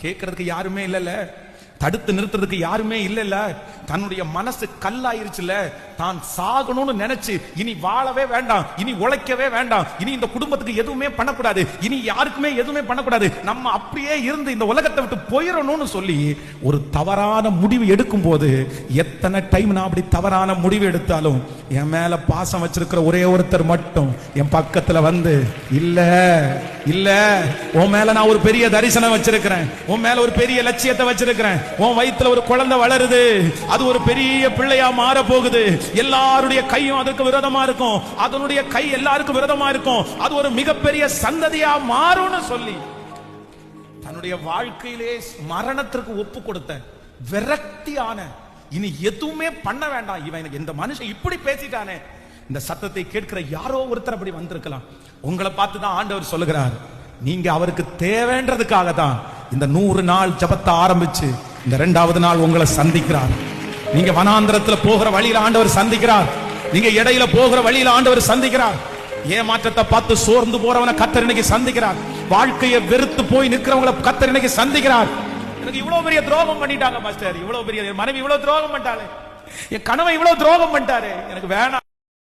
கேட்கறதுக்கு யாருமே இல்லல்ல, தடுத்து நிறுத்துறதுக்கு யாருமே இல்லல்ல. தன்னுடைய மனசு கல்லாயிருச்சுல, தான் சாகணும்னு நினைச்சு இனி வாழவே வேண்டாம், இனி உழைக்கவே வேண்டாம், இனி இந்த குடும்பத்துக்கு எதுவுமே பண்ணக்கூடாது, இனி யாருக்குமே எதுவுமே பண்ணக்கூடாது, நம்ம அப்படியே இருந்து இந்த உலகத்தை விட்டு போயிடணும்னு சொல்லி ஒரு தவறான முடிவு எடுக்கும் போது, எத்தனை டைம் நான் அப்படி தவறான முடிவு எடுத்தாலும் என் மேல பாசம் வச்சிருக்கிற ஒரே ஒருத்தர் மட்டும் என் பக்கத்துல வந்து, இல்ல இல்ல உன் மேல நான் ஒரு பெரிய தரிசனம் வச்சிருக்கிறேன், உன் மேல ஒரு பெரிய லட்சியத்தை வச்சிருக்கிறேன், உன் வயித்துல ஒரு குழந்தை வளருது, அது ஒரு பெரிய பிள்ளையா மாற போகுது, எல்லாருடைய கையும் அதற்கு விரோதமா இருக்கும், அதனுடைய கை எல்லாருக்கும் விரோதமா இருக்கும், அது ஒரு மிகப்பெரிய சந்ததியா மாறும்னு சொல்லி தன்னுடைய வாழ்க்கையிலே மரணத்திற்கு ஒப்பு கொடுத்த விரக்தியான, இனி எதுவுமே பண்ண வேண்டாம், இவன் இந்த மனுஷன் இப்படி பேசிட்டானே. இந்த சத்தத்தை கேட்கிற யாரோ ஒருத்தர் அப்படி வந்திருக்கலாம். உங்களை பார்த்து தான் ஆண்டவர் சொல்லுகிறார், நீங்க அவருக்கு தேவைன்றதுக்காக தான் இந்த 100 நாள் ஜபத்தை ஆரம்பிச்சு இந்த 2வது நாள் உங்களை சந்திக்கிறார். நீங்க வனாந்திரத்துல போகிற வழியில ஆண்டவர் சந்திக்கிறார், நீங்க இடையில போகிற வழியில ஆண்டவர் சந்திக்கிறார். ஏமாற்றத்தை பார்த்து சோர்ந்து போறவனை கர்த்தர் இன்னைக்கு சந்திக்கிறார். வாழ்க்கையை வெறுத்து போய் நிக்கிறவங்களை கர்த்தர் இன்னைக்கு சந்திக்கிறார். எனக்கு இவ்வளவு பெரிய துரோகம் பண்ணிட்டாங்க பாஸ்டர், இவ்வளவு பெரிய மனைவி இவ்வளவு துரோகம் பண்ணிட்டாளே, என் கணவன் இவ்வளவு துரோகம் பண்ணிட்டாரு, எனக்கு வேணாம்.